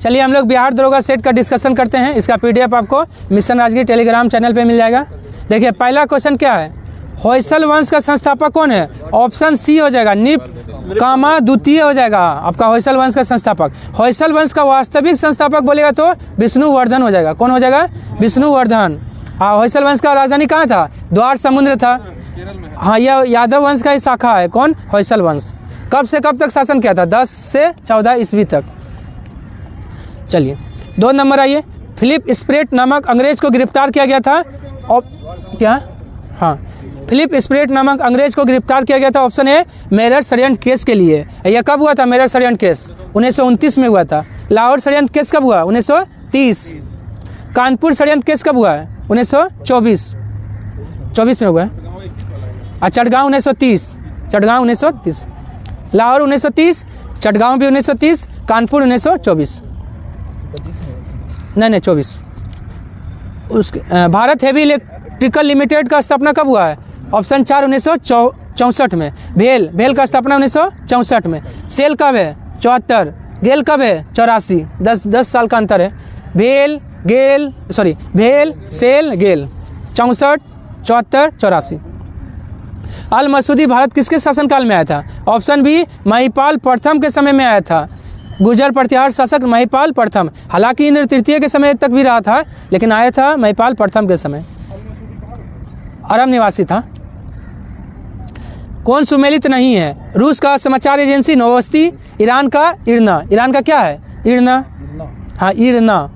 चलिए हम लोग बिहार दरोगा सेट का डिस्कशन करते हैं। इसका PDF आपको मिशन राजगीर टेलीग्राम चैनल पे मिल जाएगा। देखिए पहला क्वेश्चन क्या है, होयसल वंश का संस्थापक कौन है? ऑप्शन सी हो जाएगा, निप कामा द्वितीय हो जाएगा आपका होयसल वंश का संस्थापक। होयसल वंश का वास्तविक संस्थापक बोलेगा तो विष्णुवर्धन हो जाएगा। कौन हो जाएगा? विष्णुवर्धन। हाँ, होयसल वंश का राजधानी कहाँ था? द्वार समुद्र था। हाँ, यह यादव वंश का ही शाखा है। कौन? होयसल वंश। कब से कब तक शासन किया था? 10 से 14 ईस्वी तक। चलिए 2 नंबर आइए, फिलिप स्प्रेट नामक अंग्रेज को गिरफ्तार किया गया था। और क्या? हाँ, फिलिप स्प्रेट नामक अंग्रेज को गिरफ्तार किया गया था। ऑप्शन ए मेरठ षड्यंत्र केस के लिए। यह कब हुआ था? मेरठ षड्यंत्र केस 1929 में हुआ था। लाहौर षड्यंत्र केस कब हुआ? 1930। कानपुर षड्यंत्र केस कब हुआ है? 1924 में हुआ है। और चटगांव 1930। चटगांव 1930। लाहौर 1930, चटगांव भी 1930, कानपुर 1924। नहीं 24। उसके भारत हेवी इलेक्ट्रिकल लिमिटेड का स्थापना कब हुआ है? ऑप्शन 4 1964 में। भेल का स्थापना 1964 में। सेल कब है? 74। गेल कब है? 84। 10 साल का अंतर है। भेल सेल गेल 64, 74, 84। अल मसूदी भारत किसके शासनकाल में आया था? ऑप्शन बी महिपाल प्रथम के समय में आया था। गुर्जर प्रतिहार शासक महिपाल प्रथम। हालांकि इंद्र तृतीय के समय तक भी रहा था, लेकिन आया था महिपाल प्रथम के समय। अरब निवासी था। कौन सुमेलित नहीं है? रूस का समाचार एजेंसी नोवोस्ती, ईरान का इरना। ईरान का क्या है? इरना। हाँ, इरना।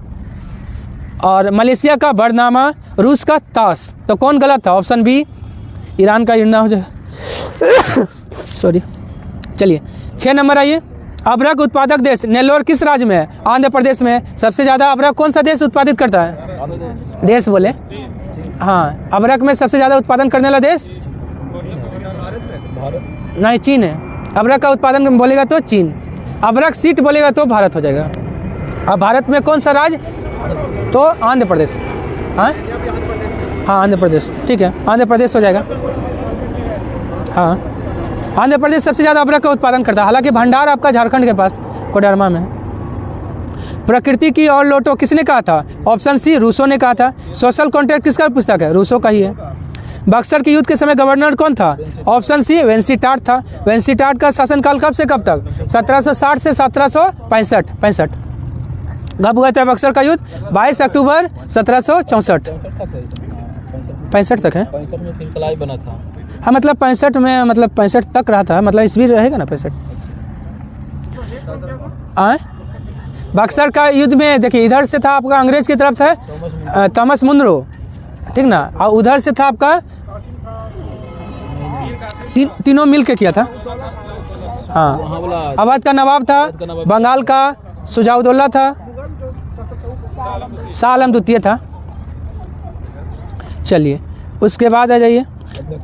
और मलेशिया का बरनामा, रूस का तास। तो कौन गलत था? ऑप्शन बी ईरान का इरना हो जाए। सॉरी। चलिए 6 नंबर आइए, अबरक उत्पादक देश नेल्लोर किस राज्य में है? आंध्र प्रदेश में है। सबसे ज़्यादा अबरक कौन सा देश उत्पादित करता है? देश बोले। हाँ, अबरक में सबसे ज़्यादा उत्पादन करने वाला देश नहीं, चीन है। अबरक का उत्पादन बोलेगा तो चीन। अबरक सीट बोलेगा तो भारत हो जाएगा। अब भारत में कौन सा राज्य? तो आंध्र प्रदेश। हाँ हाँ, आंध्र प्रदेश। ठीक है, आंध्र प्रदेश हो जाएगा। हाँ, आंध्र प्रदेश सबसे ज़्यादा अबरक का उत्पादन करता है। हालांकि भंडार आपका झारखंड के पास कोडरमा में है। प्रकृति की और लौटो किसने कहा था? ऑप्शन सी रूसो ने कहा था। सोशल कॉन्ट्रैक्ट किसका पुस्तक है? रूसो का ही है। बक्सर के युद्ध के समय गवर्नर कौन था? ऑप्शन सी वेंसीटाट था। वेंसीटाट का शासनकाल कब से कब तक? 1760 से 1765। कब हुआ था बक्सर का युद्ध? 22 अक्टूबर 1764। 65 तक है। 65 में फिर कलाई बना था। हाँ, मतलब 65 में, मतलब 65 तक रहा था, मतलब ईस्वी रहेगा ना 65। बक्सर का युद्ध में देखिए, इधर से था आपका अंग्रेज की तरफ था थॉमस मुनरो, ठीक ना, और उधर से था आपका तीनों मिल के किया था। हाँ, अवध का नवाब था, बंगाल का सुजाउद्दौला था, शाह आलम द्वितीय था। चलिए उसके बाद आ जाइए,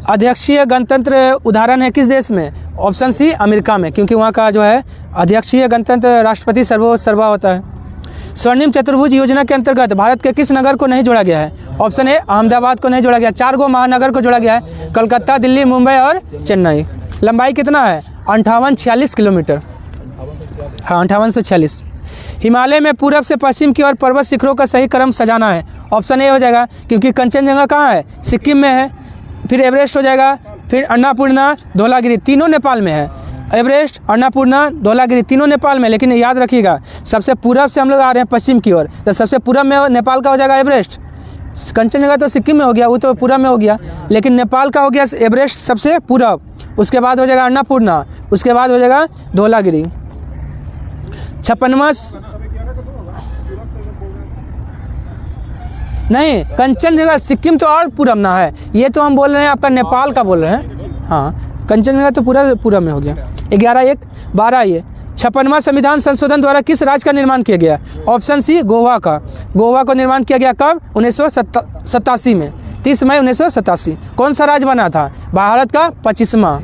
अध्यक्षीय गणतंत्र उदाहरण है किस देश में? ऑप्शन सी अमेरिका में, क्योंकि वहाँ का जो है अध्यक्षीय गणतंत्र राष्ट्रपति सर्वा होता है। स्वर्णिम चतुर्भुज योजना के अंतर्गत भारत के किस नगर को नहीं जोड़ा गया है? ऑप्शन ए अहमदाबाद को नहीं जोड़ा गया। 4 महानगर को जोड़ा गया है, कलकत्ता, दिल्ली, मुंबई और चेन्नई। लंबाई कितना है? 5846 किलोमीटर। हाँ, 5846। हिमालय में पूरब से पश्चिम की ओर पर्वत शिखरों का सही क्रम सजाना है। ऑप्शन ए हो जाएगा, क्योंकि कंचनजंगा कहाँ है? सिक्किम में है। फिर एवरेस्ट हो जाएगा, फिर अन्नापूर्णा, धौलागिरी, तीनों नेपाल में है। एवरेस्ट, अन्नापूर्णा, धौलागिरी तीनों नेपाल में। लेकिन याद रखिएगा, सबसे पूरब से हम लोग आ रहे हैं पश्चिम की ओर, तो सबसे पूरब में नेपाल का हो जाएगा एवरेस्ट। कंचनजंगा तो सिक्किम में हो गया, वो तो पूरब में हो गया, लेकिन नेपाल का हो गया एवरेस्ट सबसे पूरब। उसके बाद हो जाएगा अन्नापूर्णा, उसके बाद हो जाएगा धौलागिरी। 56वां नहीं, कंचनजंगा सिक्किम तो और पूरब ना है, ये तो हम बोल रहे हैं आपका नेपाल का बोल रहे हैं। हाँ, कंचनजंगा तो पूरा में हो गया। 11-1-12 ये 56वां संविधान संशोधन द्वारा किस राज्य का निर्माण किया गया? ऑप्शन सी गोवा का। गोवा को निर्माण किया गया कब? 1987 में, 30 मई 1987। कौन सा राज्य बना था? भारत का 25वां।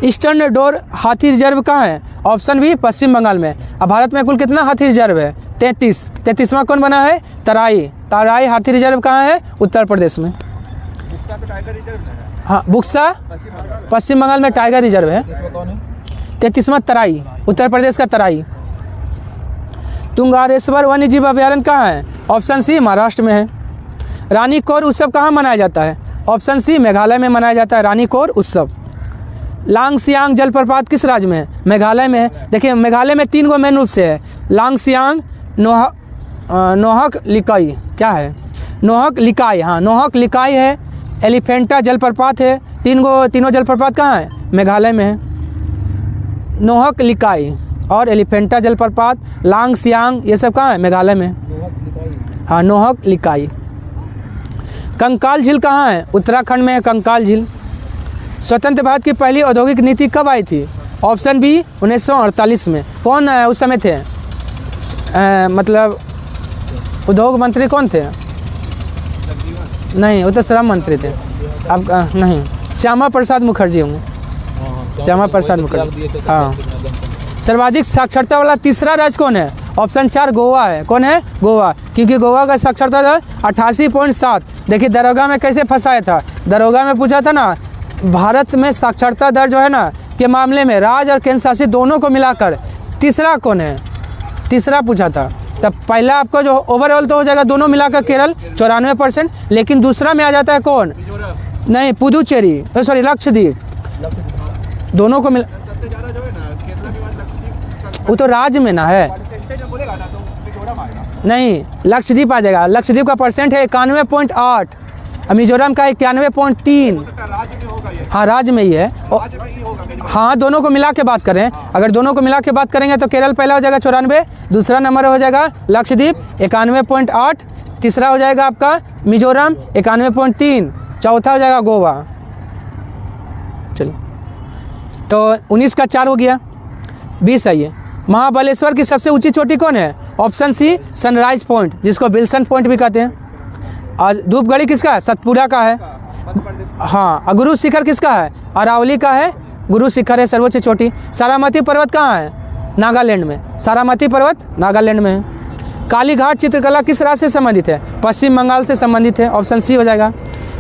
ईस्टर्न डोर हाथी रिजर्व कहाँ है? ऑप्शन बी पश्चिम बंगाल में। अब भारत में कुल कितना हाथी रिजर्व है? 33वां कौन बना है? तराई हाथी रिजर्व कहाँ है? उत्तर प्रदेश में। हाँ, बुक्सा पश्चिम बंगाल में टाइगर रिजर्व है। 33वां तराई, उत्तर प्रदेश का तराई। तुंगारेश्वर वन्य जीव अभयारण्य कहाँ है? ऑप्शन सी महाराष्ट्र में है। रानी कौर उत्सव कहाँ मनाया जाता है? ऑप्शन सी मेघालय में मनाया जाता है रानी कौर उत्सव। लांगसियांग जलप्रपात किस राज्य में है? मेघालय में है। देखिए मेघालय में 3 गो मेन रूप से है, लांगसियांग, नोहक लिकाई, क्या है? नोहक लिकाई, हाँ नोहक लिकाई है, एलिफेंटा जलप्रपात है। तीनों जलप्रपात कहाँ है? मेघालय में है। नोहक लिकाई और एलिफेंटा जलप्रपात, लांगसियांग, ये सब कहाँ है? मेघालय में। हाँ नोहक लिकाई। कंकाल झील कहाँ है? उत्तराखंड में है कंकाल झील। स्वतंत्र भारत की पहली औद्योगिक नीति कब आई थी? ऑप्शन बी 1948 में। कौन उस समय थे? मतलब उद्योग मंत्री कौन थे? नहीं, वो तो श्रम मंत्री थे। अब नहीं, श्यामा प्रसाद मुखर्जी होंगे। श्यामा प्रसाद मुखर्जी। हाँ। सर्वाधिक साक्षरता वाला तीसरा राज्य कौन है? ऑप्शन 4 गोवा है। कौन है? गोवा, क्योंकि गोवा का साक्षरता दर 88.7। देखिए दरोगा में कैसे फंसाया था, दरोगा में पूछा था ना, भारत में साक्षरता दर जो है ना के मामले में राज्य और केंद्र शासित दोनों को मिलाकर तीसरा कौन है? तीसरा पूछा था। तब पहला आपका जो ओवरऑल तो हो जाएगा दोनों मिलाकर केरल 94%, लेकिन दूसरा में आ जाता है कौन? नहीं, पुदुचेरी, सॉरी लक्षद्वीप। दोनों को मिला, वो तो राज्य में ना है। नहीं, लक्षद्वीप आ जाएगा। लक्षद्वीप का परसेंट है 91.8, मिजोरम का 91.3। हाँ राज्य में ही है। हाँ दोनों को मिला के बात करें, अगर दोनों को मिला के बात करेंगे तो केरल पहला हो जाएगा 94, दूसरा नंबर हो जाएगा लक्षद्वीप 91.8, तीसरा हो जाएगा आपका मिजोरम 91.3, चौथा हो जाएगा गोवा। चलिए तो 19 का 4 हो गया। 20 आइए। महाबलेश्वर की सबसे ऊंची चोटी कौन है? ऑप्शन सी सनराइज पॉइंट, जिसको विल्सन पॉइंट भी कहते हैं। और धूपगढ़ी किसका है? सतपुरा का है। हाँ, और गुरु शिखर किसका है? अरावली का है। गुरु शिखर है सर्वोच्च चोटी। सारामती पर्वत कहाँ है? नागालैंड में। सारामती पर्वत नागालैंड में है। कालीघाट चित्रकला किस राज्य से संबंधित है? पश्चिम बंगाल से संबंधित है। ऑप्शन सी हो जाएगा।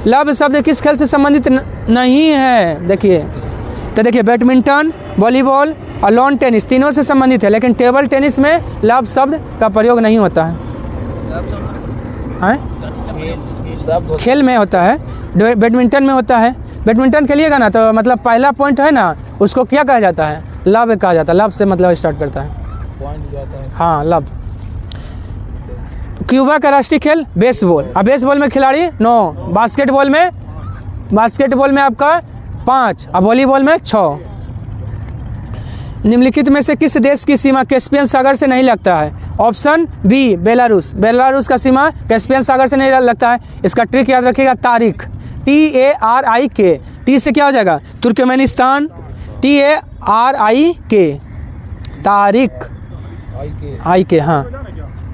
लव शब्द किस खेल से संबंधित नहीं है? देखिए तो देखिए बैडमिंटन, वॉलीबॉल और लॉन टेनिस तीनों से संबंधित है, लेकिन टेबल टेनिस में लव शब्द का प्रयोग नहीं होता है। खेल में होता है, बैडमिंटन में होता है। बैडमिंटन खेलिएगा ना तो मतलब पहला पॉइंट है ना, उसको क्या कहा जाता है? लव कहा जाता है। लव से मतलब स्टार्ट करता है, पॉइंट जाता है। हाँ लव। क्यूबा का राष्ट्रीय खेल बेसबॉल। अब बेसबॉल में खिलाड़ी 9, बास्केटबॉल में आपका 5 और वॉलीबॉल में 6। निम्नलिखित में से किस देश की सीमा कैस्पियन सागर से नहीं लगता है? Option B Belarus. बेलारूस का सीमा कैस्पियन सागर से नहीं लगता है। इसका ट्रिक याद रखिएगा, तारिक, TARIK। टी से क्या हो जाएगा? Turkmenistan, TARIK, Tariq, IK। हाँ,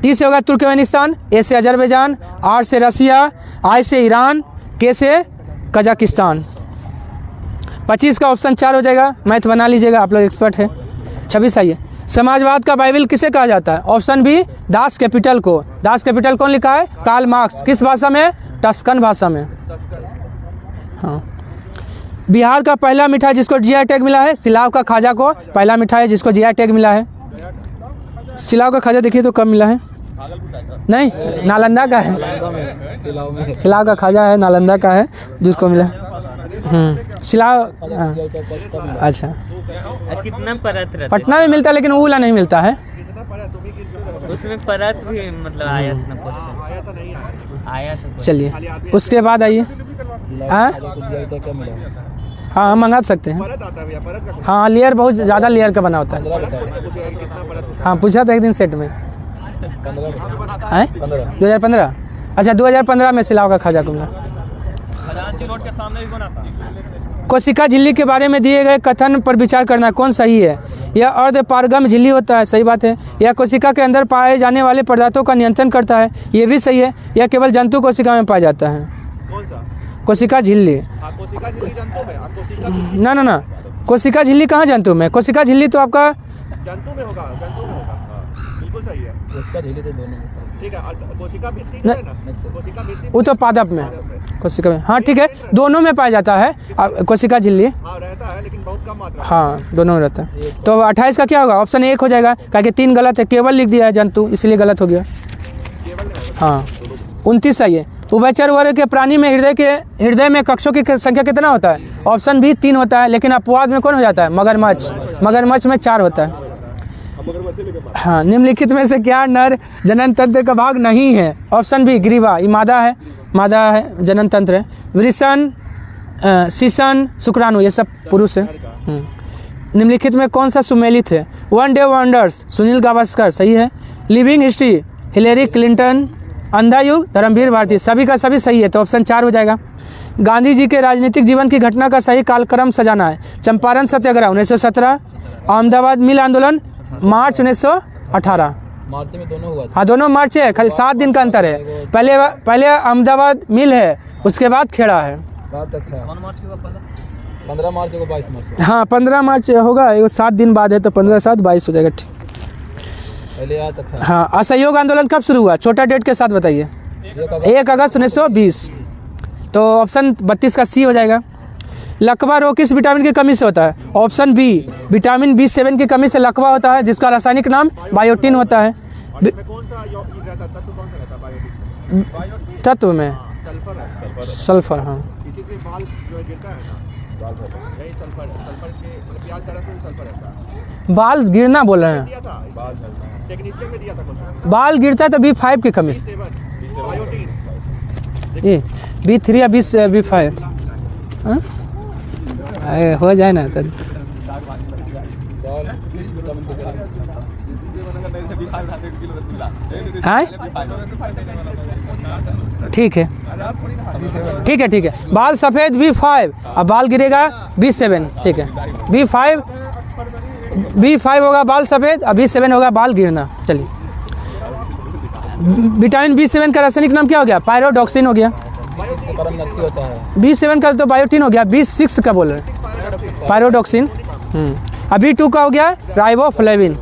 टी से होगा तुर्कमेनिस्तान, ए से अजरबैजान, आर से रसिया, आई से ईरान, के से कजाकिस्तान। 25 का ऑप्शन 4 हो जाएगा। मैथ बना लीजिएगा, आप लोग एक्सपर्ट है। 26 आइए। समाजवाद का बाइबल किसे कहा जाता है? ऑप्शन बी दास कैपिटल को। दास कैपिटल कौन लिखा है? Karl Marx. किस भाषा में? टस्कन भाषा में। हाँ। बिहार का पहला मिठाई जिसको जीआई टैग मिला है? सिलाव का खाजा को पहला मिठाई है जिसको जीआई टैग मिला है। सिलाव का खाजा देखिए तो कब मिला है? नहीं, नालंदा का है। सिलाव का खाजा है, नालंदा का है जिसको मिला है। सिलाव। अच्छा, कितना परत रहता है? पटना में मिलता है, लेकिन वो वाला नहीं मिलता है। उसमें परत भी मतलब आया था ना, आया था। चलिए उसके बाद आइए। हाँ हम मंगा सकते हैं। हाँ लेयर बहुत ज़्यादा लेयर का बना होता है। हाँ पूछा था एक दिन सेट में। 2015। अच्छा 2015 में सिलाव का खाजा को मिला। कोशिका झिल्ली के बारे में दिए गए कथन पर विचार करना कौन सही है? यह अर्धपारगम झिल्ली होता है, सही बात है। यह कोशिका के अंदर पाए जाने वाले पदार्थों का नियंत्रण करता है, ये भी सही है। यह केवल जंतु कोशिका में पाया जाता है। कौन सा? कोशिका झिल्ली। कोशिका झिल्ली जंतु में? ना कोशिका झिल्ली कहाँ जंतु में? कोशिका झिल्ली तो आपका जंतु में होगा, बिल्कुल सही है? उसका झीली तो दोनों में। ठीक है, और कोशिका भित्ति जो है ना, कोशिका भित्ति वो तो पादप में, कोशिका में, हाँ ठीक है, दोनों में पाया जाता है। कोशिका झिल्ली हाँ रहता है, लेकिन बहुत कम मात्रा में। हाँ दोनों में रहता है। तो 28 का क्या होगा? ऑप्शन 1 हो जाएगा, क्योंकि 3 गलत है, केवल लिख दिया है जंतु, इसलिए गलत हो गया। केवल नहीं होगा। हाँ 29 सही है। उभयचर वर्ग के प्राणी में हृदय में कक्षों की संख्या कितना होता है? ऑप्शन बी 3 होता है, लेकिन अपवाद में कौन हो जाता है? मगरमच्छ। मगरमच्छ में 4 होता है। हाँ, निम्नलिखित में से क्या नर जनन तंत्र का भाग नहीं है? ऑप्शन बी ग्रीवा, ये मादा है, जनन तंत्र है। वृषण, शीशन, शुक्राणु, ये सब पुरुष है। निम्नलिखित में कौन सा सुमेलित है? One day wonders, Sunil Gavaskar, सही है। Living history, Hillary Clinton. अंधा युग, धर्मवीर भारती, सभी का सभी सही है, तो ऑप्शन 4 हो जाएगा। गांधी जी के राजनीतिक जीवन की घटना का सही कालक्रम सजाना है। चंपारण सत्याग्रह 1917, अहमदाबाद मिल आंदोलन मार्च 1918। मार्च में दोनों हुआ था। हाँ दोनों मार्च है, खाली 7 दिन का अंतर है। पहले अहमदाबाद मिल है, उसके बाद खेड़ा है। बात तक है। कौन मार्च के बाद? 15 मार्च को 22 मार्च। हाँ 15 मार्च होगा, ये 7 दिन बाद है, तो 15 7 22 हो जाएगा। ठीक, पहले यहाँ तक है। हाँ। असहयोग आंदोलन कब शुरू हुआ? छोटा डेट के साथ बताइए। 1 अगस्त 1920, तो ऑप्शन 32 का सी हो जाएगा। लकवा रोग किस विटामिन की कमी से होता है? ऑप्शन बी विटामिन B7 की कमी से लकवा होता है, जिसका रासायनिक नाम बायोटिन होता है। और इसमें कौन सा तत्व कौन सा रहता है बायोटिन? तत्व में सल्फर है। सल्फर, हाँ। इसी से बाल जो है गिरता है ना, यही सल्फर है। सल्फर के मतलब प्याज का रस में सल्फर रहता है। बाल गिरना बोल रहे हैं, दिया था टेक्नीशियन में दिया था क्वेश्चन। बाल गिरता है तो B5 की कमी से। B7 biotin. ये B3 या B5 हो जाए ना तो। हाँ ठीक है, ठीक है। बाल सफ़ेद B5, अब बाल गिरेगा B7, ठीक है। B5 होगा बाल सफ़ेद, और B7 होगा बाल गिरना। चलिए, विटामिन B7 का रासायनिक नाम क्या हो गया? पायरोडॉक्सिन हो गया। होता है। B7 का तो बायोटिन हो गया। B6 का बोल रहे हैं, पायरोडॉक्सिन। अभी B2 का हो गया राइबोफ्लेविन।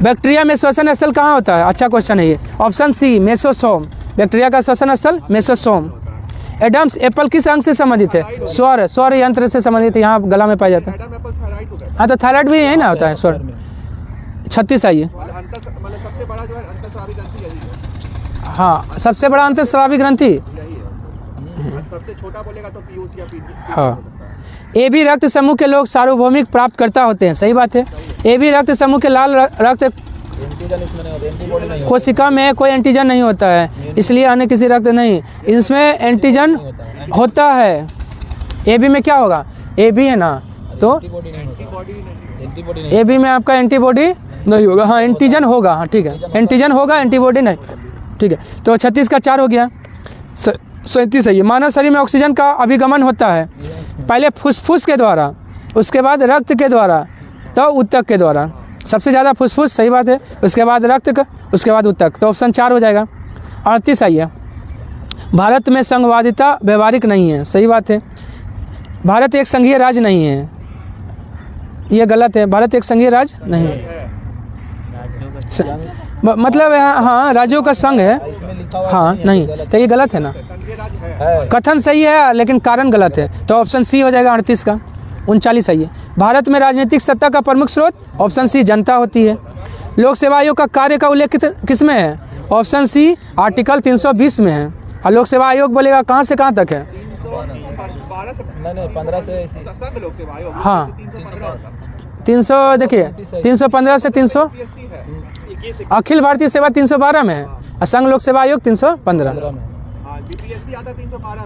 बैक्टीरिया में श्वसन स्थल कहाँ होता है? अच्छा क्वेश्चन है ये। ऑप्शन सी मेसोसोम, बैक्टीरिया का श्वसन स्थल मेसोसोम। एडम्स एप्पल किस अंग से संबंधित है? स्वर यंत्र से संबंधित है, यहाँ गला में पाया जाता है। हाँ तो थायराइड भी यही ना होता है, स्वर। 36 आइए। मतलब सबसे बड़ा जो है अंतःस्रावी ग्रंथि यही है। हाँ सबसे बड़ा अंतःस्रावी ग्रंथि यही है। सबसे छोटा बोलेगा तो पीयूष या पीपी। हाँ। AB रक्त समूह के लोग सार्वभौमिक प्राप्तकर्ता होते हैं, सही बात है। AB रक्त समूह के लाल रक्त एंटीजन इसमें नहीं होता, एंटीबॉडी नहीं कोशिका में कोई एंटीजन नहीं होता है, इसलिए अन्य किसी रक्त नहीं। इसमें एंटीजन होता है। AB में क्या होगा? AB है ना, तो एंटीबॉडी नहीं। AB में आपका एंटीबॉडी नहीं होगा। हाँ एंटीजन होगा, हाँ ठीक है, एंटीजन होगा, एंटीबॉडी नहीं, ठीक है। तो 36 का 4 हो गया। 37 है। मानव शरीर में ऑक्सीजन का अभिगमन होता है पहले फुसफुस के द्वारा, उसके बाद रक्त के द्वारा, तो ऊतक के द्वारा। सबसे ज़्यादा फुसफुस, सही बात है, उसके बाद रक्त का, उसके बाद ऊतक, तो ऑप्शन 4 हो जाएगा। 38 आई है। भारत में संघवादिता व्यवहारिक नहीं है, सही बात है। भारत एक संघीय राज्य नहीं है, ये गलत है। भारत एक संघीय राज्य नहीं है, मतलब हाँ राज्यों का संघ है, हाँ नहीं, तो ये गलत है ना। कथन सही है लेकिन कारण गलत है, तो ऑप्शन सी हो जाएगा 38 का। 39 सही है। भारत में राजनीतिक सत्ता का प्रमुख स्रोत? ऑप्शन सी जनता होती है। लोक सेवा आयोग का कार्य का उल्लेख किस में है? ऑप्शन सी आर्टिकल 320 में है। और लोक सेवा आयोग बोलेगा कहाँ से कहाँ तक है? 15 से संघ लोक सेवा आयोग। हाँ 300, देखिए 315 से 300, अखिल भारतीय सेवा 312 में है, और संघ लोक सेवा आयोग 315।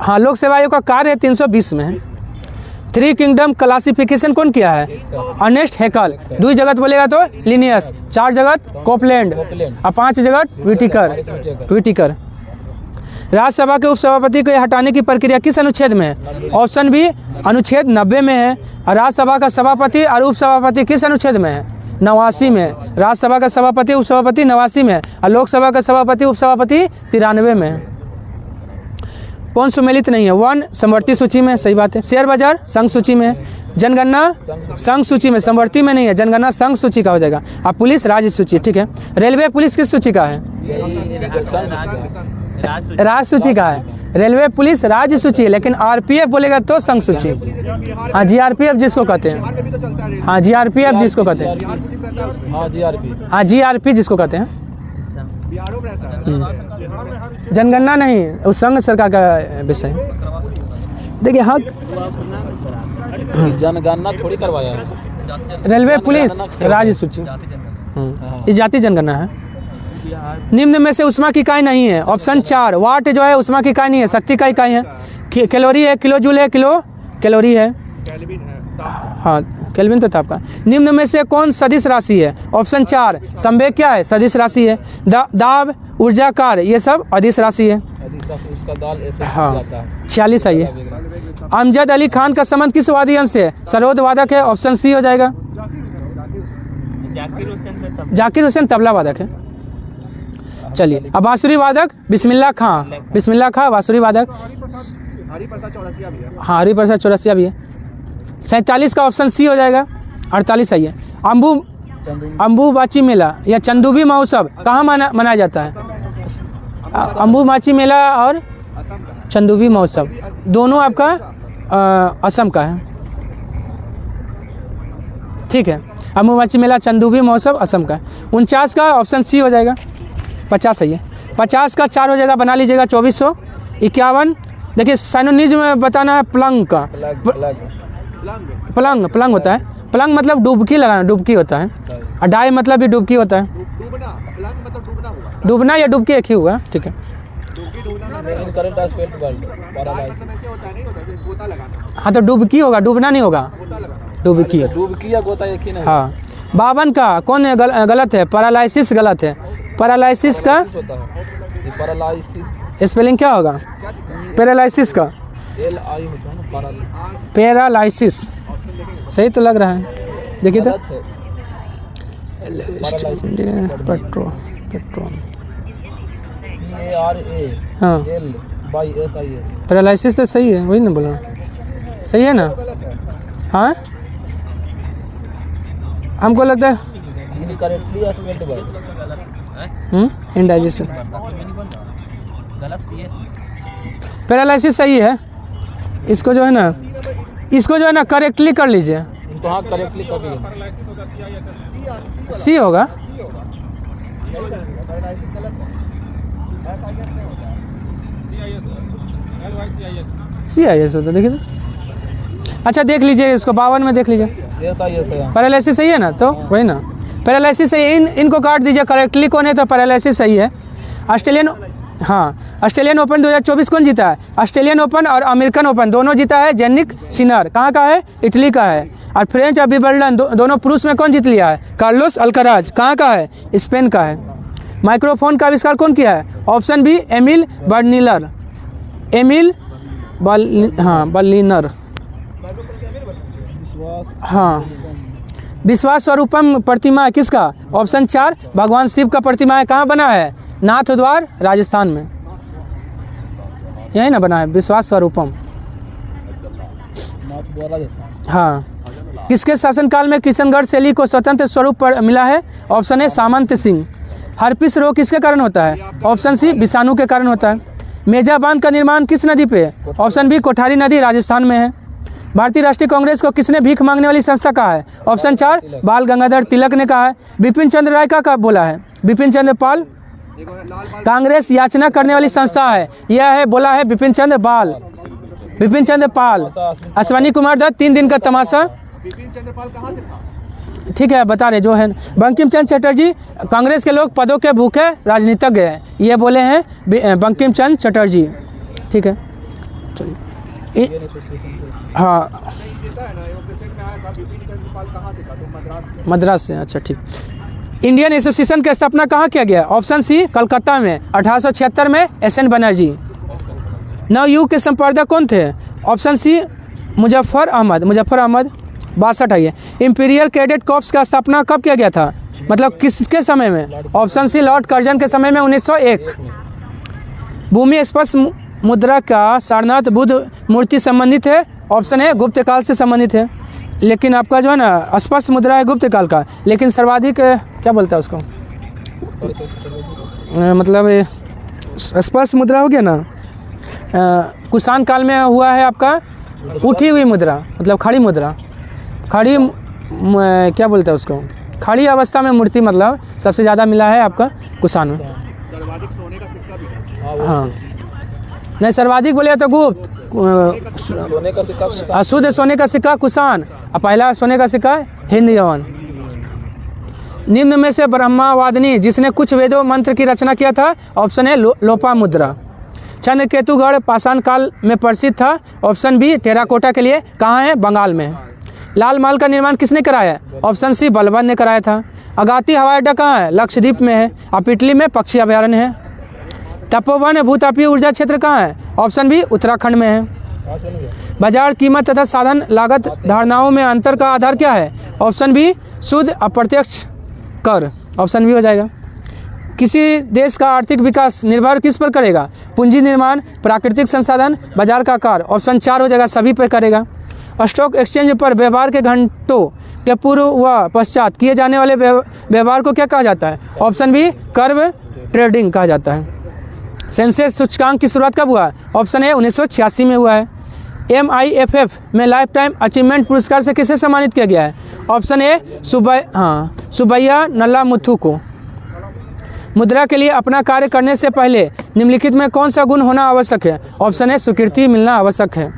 हाँ लोक सेवा आयोग का कार्य 320 में है। 3 किंगडम क्लासिफिकेशन कौन किया है? अर्नेस्ट हैकल। 2 जगत बोलेगा तो लिनियस, 4 जगत कोपलैंड, और 5 जगत विटिकर। राज्यसभा के उपसभापति को हटाने की प्रक्रिया किस अनुच्छेद में है? ऑप्शन बी अनुच्छेद 90 में है। और राज्यसभा का सभापति और उपसभापति किस अनुच्छेद में है? 89 में। राज्यसभा का सभापति उपसभापति 89 में, और लोकसभा का सभापति उपसभापति 93 में। कौन सुमेलित नहीं है? 1 समवर्ती सूची में, सही बात है। शेयर बाजार संघ सूची में है। जनगणना संघ सूची में, समवर्ती में नहीं है, जनगणना संघ सूची का हो जाएगा। अब पुलिस राज्य सूची, ठीक है। रेलवे पुलिस किस सूची का है? राज्य सूची का है। रेलवे पुलिस राज्य सूची है, लेकिन आरपीएफ बोलेगा तो संघ सूची। हाँ जीआरपीएफ जिसको कहते हैं, हाँ जीआरपीएफ जिसको कहते हैं, हाँ जीआरपी जिसको कहते हैं। जनगणना नहीं, उस संघ सरकार का विषय। देखिए हक जनगणना थोड़ी करवाया है। रेलवे पुलिस राज्य सूची, ये जाति जनगणना है। निम्न में से ऊष्मा की इकाई नहीं है। ऑप्शन 4, वाट जो है ऊष्मा की इकाई नहीं है, शक्ति का इकाई है। कैलोरी है, किलो जूल है, किलो कैलोरी है, हाँ केल्विन तो था आपका। निम्न में से कौन सदिश राशि है? ऑप्शन 4, संवेग क्या है? सदिश राशि है। दाब, ऊर्जा, कार्य, ये सब अदिश राशि है। उसका दाल ऐसे हाँ 46 है ये। अमजद अली खान का संबंध किस वाद्य यंत्र से? सरोद वादक है, ऑप्शन सी हो जाएगा। जाकिर हुसैन तबला वादक है। चलिए अब बांसुरी वादक बिस्मिल्लाह खां, बिस्मिल्लाह खां बांसुरी वादक। हरिप्रसाद चौरसिया भी है। हाँ हरिप्रसाद चौरसिया भी है। 47 का ऑप्शन सी हो जाएगा। 48 सही है। अम्बुबाची मेला या चंदूबी महोत्सव कहाँ मनाया जाता है? अम्बुबाची मेला और चंदूबी महोत्सव दोनों आपका असम का है, ठीक है। अम्बुबाची मेला, चंदूबी महोत्सव असम का है। 49 का ऑप्शन सी हो जाएगा। 50 सही है। 50 का 4 हो जाएगा, बना लीजिएगा 2400। 51 देखिए साइनोनिज्म में बताना है प्लंग का। प्लंग होता है, प्लंग मतलब डुबकी लगाना, डुबकी होता है। और डाई मतलब भी डुबकी होता है। डूबना या डुबकी एक ही हुआ, ठीक है। हाँ तो डुबकी होगा, डूबना नहीं होगा, डुबकी है। डुबकी या गोता एक ही नहीं। हाँ 52 का कौन है? गलत है, पैरालाइसिस गलत है। पैरालाइसिस का स्पेलिंग क्या होगा? पैरालाइसिस का पैरालाइसिस सही तो लग रहा है, देखिए तो। पेट्रोल हाँ पैरालाइसिस तो सही है, वही ना बोला, सही है ना? हाँ हमको लगता है इंडाइजेशन। पैरालाइसिस सही है। इसको जो है ना करेक्टली कर लीजिए। हाँ करेक्टली कर दिया। सी होगा। CIS होता, देखिए तो। अच्छा देख लीजिए इसको, 52 में देख लीजिए। पैरालाइसिस सही है ना, तो वही ना पैरालाइसिस सही है। इनको काट दीजिए, करेक्टली कौन है? तो पैरालाइसिस सही है। ऑस्ट्रेलियन ओपन 2024 कौन जीता है? ऑस्ट्रेलियन ओपन और अमेरिकन ओपन दोनों जीता है जेनिक सिनर। कहाँ का है? इटली का है। और फ्रेंच और विंबलडन दोनों पुरुष में कौन जीत लिया है? Carlos Alcaraz. कहाँ का है? स्पेन का है। माइक्रोफोन का आविष्कार कौन किया है? Option B Emil Berliner. Berliner. हाँ विश्वास स्वरूपम प्रतिमा है किसका? ऑप्शन 4 भगवान शिव का प्रतिमा है। कहाँ बना है? नाथद्वार राजस्थान में, यही ना बना है विश्वास स्वरूपम। हाँ किसके शासनकाल में किशनगढ़ शैली को स्वतंत्र स्वरूप मिला है? Option A Samant Singh. Herpes रोग किसके कारण होता है? ऑप्शन सी विषाणु के कारण होता है। मेजा बांध का निर्माण किस नदी पे है? ऑप्शन बी कोठारी नदी राजस्थान में है। भारतीय राष्ट्रीय कांग्रेस को किसने भीख मांगने वाली संस्था कहा है? ऑप्शन 4 बाल गंगाधर तिलक ने कहा है। बिपिन चंद्र राय का बोला है? बिपिन चंद्र पाल। कांग्रेस याचना करने वाली संस्था है, यह है बोला है बिपिन चंद्र पाल। अश्वनी कुमार दत्त 3 दिन का तमाशा। बिपिन चंद्र पाल कहाँ से था? ठीक है बता रहे जो है। बंकिम चंद्र चटर्जी कांग्रेस के लोग पदों के भूखे राजनीतिज्ञ हैं, ये बोले हैं बंकिम चंद्र चटर्जी, ठीक है। हाँ मद्रास से, अच्छा ठीक। इंडियन एसोसिएशन की स्थापना कहाँ किया गया? ऑप्शन सी कलकत्ता में 1876 में SN बनर्जी। नवयुग के संपादक कौन थे? ऑप्शन सी मुजफ्फर अहमद 62 है ये। इम्पीरियल कैडेट कॉर्प्स का स्थापना कब किया गया था? मतलब किसके समय में? ऑप्शन सी लॉर्ड कर्जन के समय में 1901। भूमि स्पर्श मुद्रा का सारनाथ बुद्ध मूर्ति संबंधित है? ऑप्शन ए गुप्त काल से संबंधित है। लेकिन आपका जो है ना स्पर्श मुद्रा है गुप्त काल का, लेकिन सर्वाधिक क्या बोलता है उसको, मतलब स्पर्श मुद्रा हो गया ना, कुषाण काल में हुआ है आपका उठी हुई मुद्रा, मतलब खड़ी मुद्रा, खड़ी क्या बोलते हैं उसको, खड़ी अवस्था में मूर्ति मतलब सबसे ज़्यादा मिला है आपका कुषाण में। सर्वाधिक सोने का सिक्का भी है। हाँ नहीं, सर्वाधिक बोले तो गुप्त, सोने का सिक्का शुद्ध सोने का सिक्का कुषाण, और पहला सोने का सिक्का हिंद यवन। निम्न में से ब्रह्मावादिनी जिसने कुछ वेदों मंत्र की रचना किया था, ऑप्शन है लोपा मुद्रा। चंद्रकेतुगढ़ पाषाण काल में प्रसिद्ध था, ऑप्शन बी टेराकोटा के लिए कहाँ है, बंगाल में। लाल महल का निर्माण किसने कराया, ऑप्शन सी बलबन ने कराया था। अगाती हवाई अड्डा कहाँ है, लक्षद्वीप में है। और पिटली में पक्षी अभयारण्य है। तपोवन भूतापीय ऊर्जा क्षेत्र कहाँ है, ऑप्शन बी उत्तराखंड में है। बाजार कीमत तथा साधन लागत धारणाओं में अंतर का आधार क्या है, ऑप्शन बी शुद्ध अप्रत्यक्ष कर, ऑप्शन बी हो जाएगा। किसी देश का आर्थिक विकास निर्भर किस पर करेगा, पूंजी निर्माण, प्राकृतिक संसाधन, बाजार का आकार, ऑप्शन 4 हो जाएगा, सभी पर करेगा। स्टॉक एक्सचेंज पर व्यवहार के घंटों के पूर्व व पश्चात किए जाने वाले व्यवहार को क्या कहा जाता है, ऑप्शन बी कर्व ट्रेडिंग कहा जाता है। सेंसेक्स सूचकांक की शुरुआत कब हुआ, ऑप्शन ए 1986 में हुआ है। MIFF में लाइफ टाइम अचीवमेंट पुरस्कार से किसे सम्मानित किया गया है, ऑप्शन ए सुबैया नल्ला मुथु को। मुद्रा के लिए अपना कार्य करने से पहले निम्नलिखित में कौन सा गुण होना आवश्यक है, ऑप्शन ए स्वीकृति मिलना आवश्यक है।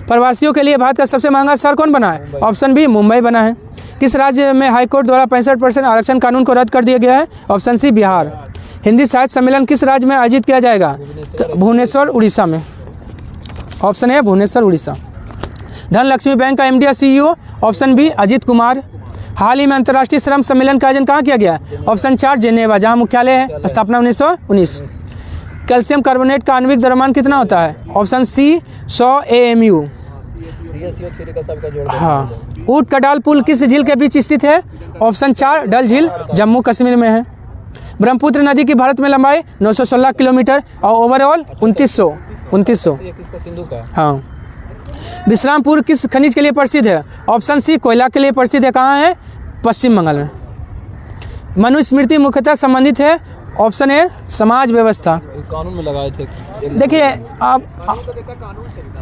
प्रवासियों के लिए भारत का सबसे महंगा शहर कौन बना है, ऑप्शन बी मुंबई बना है। किस राज्य में हाईकोर्ट द्वारा 65% आरक्षण कानून को रद्द कर दिया गया है, ऑप्शन सी बिहार। हिंदी साहित्य सम्मेलन किस राज्य में आयोजित किया जाएगा, भुवनेश्वर उड़ीसा में, option A Bhubaneswar Orissa. Dhanlaxmi bank का MD या CEO, option B Ajit Kumar. हाल ही में अंतर्राष्ट्रीय श्रम सम्मेलन का आयोजन कहाँ किया गया, ऑप्शन 4 जेनेवा, जहाँ मुख्यालय है, स्थापना 1919। कैल्शियम कार्बोनेट का आणविक द्रव्यमान कितना होता है, ऑप्शन सी 100 AMU। हाँ, ऊट कडाल पुल किस झील के बीच स्थित है, ऑप्शन 4 डल झील, जम्मू कश्मीर में है। ब्रह्मपुत्र नदी की भारत में लंबाई 916 किलोमीटर और ओवरऑल 2900। हाँ, विश्रामपुर किस खनिज के लिए प्रसिद्ध है, ऑप्शन सी कोयला के लिए प्रसिद्ध है, कहाँ है, पश्चिम बंगाल में। मनुस्मृति मुख्यतः संबंधित है, ऑप्शन ए समाज व्यवस्था। कानून में लगाए थे, देखिए आप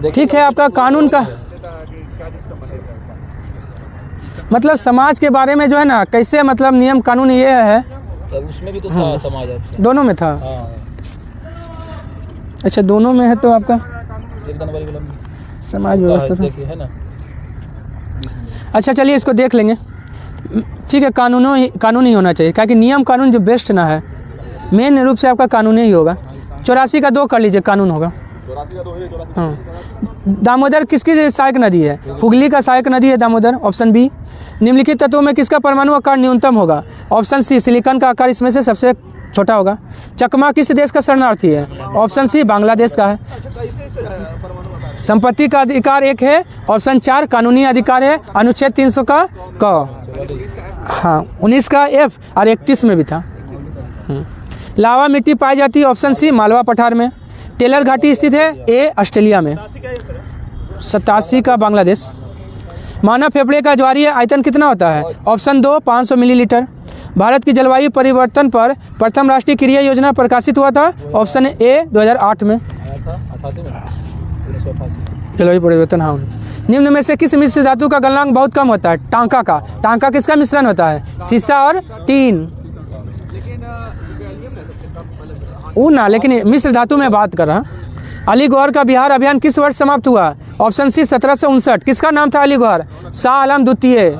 ठीक है, आपका कानून का मतलब समाज के बारे में जो है ना, कैसे मतलब नियम कानून ये है, उसमें भी तो था समाज, दोनों में था। अच्छा, दोनों में है तो आपका समाज व्यवस्था था, है ना। अच्छा चलिए इसको देख लेंगे, ठीक है। कानून ही होना चाहिए, क्योंकि नियम कानून जो बेस्ट ना है, मेन रूप से आपका कानून ही होगा। 84 का 2 कर लीजिए, कानून होगा। हाँ, दामोदर किसकी सहायक नदी है, हुगली का सहायक नदी है दामोदर, ऑप्शन बी। निम्नलिखित तत्वों में किसका परमाणु आकार न्यूनतम होगा, ऑप्शन सी सिलिकॉन का आकार इसमें से सबसे छोटा होगा। चकमा किस देश का शरणार्थी है, ऑप्शन सी बांग्लादेश का है। संपत्ति का अधिकार 1 है, ऑप्शन 4 कानूनी अधिकार है, अनुच्छेद 300 का क। हाँ, 19 का F और 31 में भी था। लावा मिट्टी पाई जाती है, ऑप्शन सी मालवा पठार में। टेलर घाटी स्थित है, ए ऑस्ट्रेलिया में। 87 का बांग्लादेश। मानव फेफड़े का ज्वारीय आयतन कितना होता है, ऑप्शन 2 500 मिलीलीटर। भारत की जलवायु परिवर्तन पर प्रथम राष्ट्रीय क्रिया योजना प्रकाशित हुआ था, ऑप्शन ए 2008 में। जलवायु परिवर्तन, हाँ। निम्न में से किस मिश्र धातु का गलनांक बहुत कम होता है, टांका का। टांका किसका मिश्रण होता है, सीसा और टीन। लेकिन मिश्र धातु में बात कर रहा। अली गौहर का बिहार अभियान किस वर्ष समाप्त हुआ, ऑप्शन सी 1759। किसका नाम था अली गौहर, शाह आलम द्वितीय।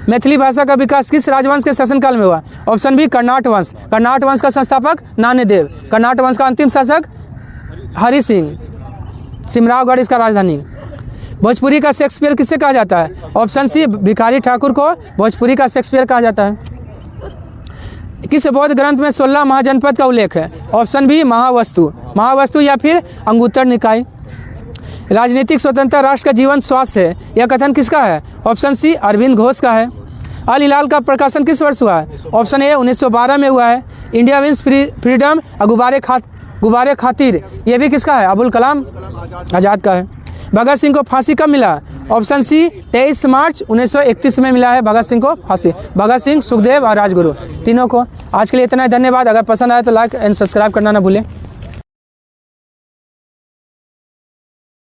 मैथिली भाषा का विकास किस राजवंश के शासनकाल में हुआ, ऑप्शन बी कर्नाट वंश। कर्नाट वंश का संस्थापक नान्यदेव। कर्नाट वंश का अंतिम शासक हरि सिंह। सिमरावगढ़ इसका राजधानी। भोजपुरी का शेक्सपियर किससे कहा जाता है, ऑप्शन सी भिखारी ठाकुर को भोजपुरी का शेक्सपियर कहा जाता है। किस बौद्ध ग्रंथ में 16 महाजनपद का उल्लेख है, ऑप्शन बी महावस्तु या फिर अंगुत्तर निकाय। राजनीतिक स्वतंत्रता राष्ट्र का जीवन स्वास्थ्य है, यह कथन किसका है, ऑप्शन सी अरविंद घोष का है। अल हिलाल का प्रकाशन किस वर्ष हुआ है, ऑप्शन ए 1912 में हुआ है। इंडिया विंस फ्रीडम और गुब्बारे खातिर, ये भी किसका है, अबुल कलाम आज़ाद का है। भगत सिंह को फांसी कब मिला, ऑप्शन सी 23 मार्च 1931 में मिला है भगत सिंह को फांसी। भगत सिंह, सुखदेव और राजगुरु तीनों को। आज के लिए इतना ही, धन्यवाद। अगर पसंद आए तो लाइक एंड सब्सक्राइब करना ना भूलें।